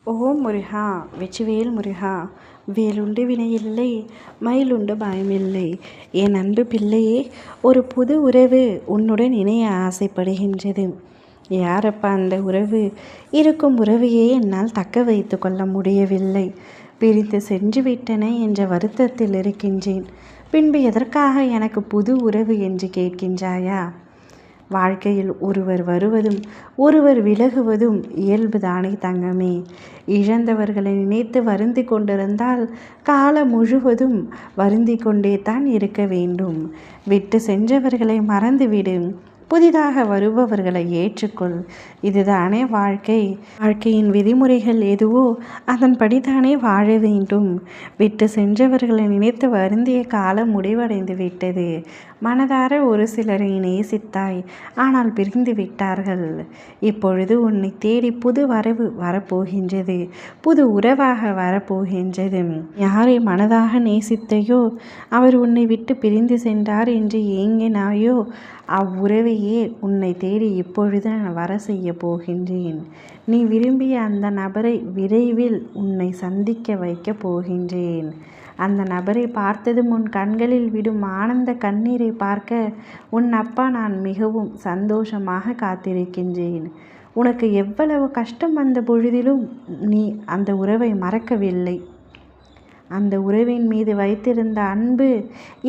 ஓம் முருகா வெற்றிவேல் முருகா, வேலுண்டு வினையில்லை, மயிலுண்டு பயமில்லை. என் அன்பு பிள்ளையே, ஒரு புது உறவு உன்னுடன் இணைய ஆசைப்படுகின்றது. யாரப்பா அந்த உறவு? இருக்கும் உறவையே என்னால் தக்க வைத்து கொள்ள முடியவில்லை. பிரித்து சென்று விட்டன என்ற வருத்தத்தில் இருக்கின்றேன். பின்பு எதற்காக எனக்கு புது உறவு என்று கேட்கின்றாயா? வாழ்க்கையில் ஒருவர் வருவதும் ஒருவர் விலகுவதும் இயல்புதானே தங்கமே. இழந்தவர்களை நினைத்து வருந்தி கொண்டிருந்தால் காலம் முழுவதும் வருந்தி கொண்டே தான் இருக்க வேண்டும். விட்டு சென்றவர்களை மறந்துவிடு, புதிதாக வருபவர்களை ஏற்றுக்கொள். இதுதானே வாழ்க்கை. வாழ்க்கையின் விதிமுறைகள் எதுவோ அதன்படிதானே வாழ வேண்டும். விட்டு சென்றவர்களை நினைத்து வருந்திய காலம் முடிவடைந்து விட்டது. மனதார ஒரு சிலரை நேசித்தாய், ஆனால் பிரிந்து விட்டார்கள். இப்பொழுது உன்னை தேடி புது வரவு வரப்போகின்றது, புது உறவாக வரப்போகின்றது. யாரை மனதாக நேசித்தையோ அவர் உன்னை விட்டு பிரிந்து சென்றார் என்று ஏங்கினாயோ அவ்வுறவையே உன்னை தேடி இப்பொழுது நான் வர செய்ய போகின்றேன். நீ விரும்பிய அந்த நபரை விரைவில் உன்னை சந்திக்க வைக்கப் போகின்றேன். அந்த நபரை பார்த்ததும் உன் கண்களில் விடும் ஆனந்த கண்ணீரை பார்க்க உன் அப்பா நான் மிகவும் சந்தோஷமாக காத்திருக்கின்றேன். உனக்கு எவ்வளவு கஷ்டம் வந்த பொழுதிலும் நீ அந்த உறவை மறக்கவில்லை. அந்த உறவின் மீது வைத்திருந்த அன்பு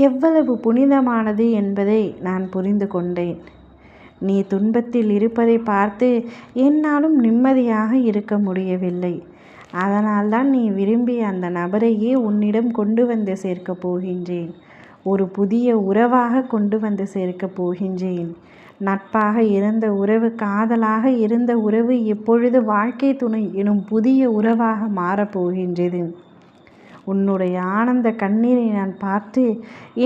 எவ்வளவு புனிதமானது என்பதை நான் புரிந்து கொண்டேன். நீ துன்பத்தில் இருப்பதை பார்த்து என்னாலும் நிம்மதியாக இருக்க முடியவில்லை. அதனால்தான் நீ விரும்பிய அந்த நபரையே உன்னிடம் கொண்டு வந்து சேர்க்கப் போகின்றேன். ஒரு புதிய உறவாக கொண்டு வந்து சேர்க்கப் போகின்றேன். நட்பாக இருந்த உறவு, காதலாக இருந்த உறவு இப்பொழுது வாழ்க்கை துணை எனும் புதிய உறவாக மாறப்போகின்றது. உன்னுடைய ஆனந்த கண்ணீரை நான் பார்த்து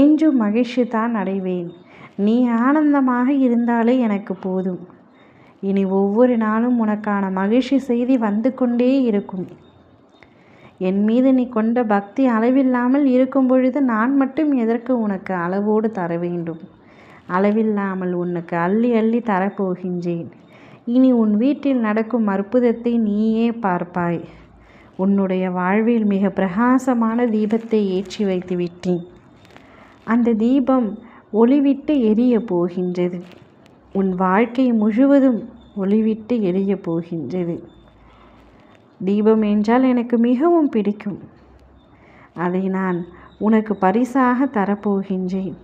என்றும் மகிழ்ச்சி தான் அடைவேன். நீ ஆனந்தமாக இருந்தாலே எனக்கு போதும். இனி ஒவ்வொரு நாளும் உனக்கான மகிழ்ச்சி செய்தி வந்து கொண்டே இருக்கும். என் மீது நீ கொண்ட பக்தி அளவில்லாமல் இருக்கும் பொழுது நான் மட்டும் எதற்கு உனக்கு அளவோடு தர வேண்டும்? அளவில்லாமல் உனக்கு அள்ளி அள்ளி தரப்போகின்றேன். இனி உன் வீட்டில் நடக்கும் அற்புதத்தை நீயே பார்ப்பாய். உன்னுடைய வாழ்வில் மிக பிரகாசமான தீபத்தை ஏற்றி வைத்து விட்டேன். அந்த தீபம் ஒளிவிட்டு எரிய போகின்றது. உன் வாழ்க்கை முழுவதும் ஒளிவிட்டு எரிய போகின்றது. தீபம் என்றால் எனக்கு மிகவும் பிடிக்கும். அதை நான் உனக்கு பரிசாக தரப்போகின்றேன்.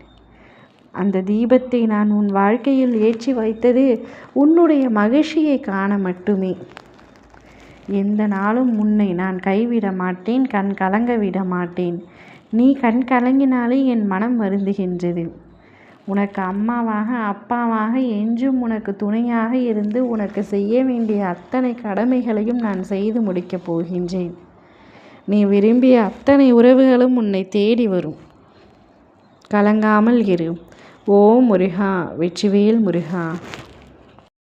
அந்த தீபத்தை நான் உன் வாழ்க்கையில் ஏற்றி வைத்தது உன்னுடைய மகிழ்ச்சியை காண மட்டுமே. எந்த நாளும் உன்னை நான் கைவிட மாட்டேன், கண் கலங்க விட மாட்டேன். நீ கண் கலங்கினாலே என் மனம் வருந்துகின்றது. உனக்கு அம்மாவாக அப்பாவாக என்றும் உனக்கு துணையாக இருந்து உனக்கு செய்ய வேண்டிய அத்தனை கடமைகளையும் நான் செய்து முடிக்கப் போகின்றேன். நீ விரும்பிய அத்தனை உறவுகளும் உன்னை தேடி வரும். கலங்காமல் இரு. ஓம் முருகா வெற்றிவேல் முருகா.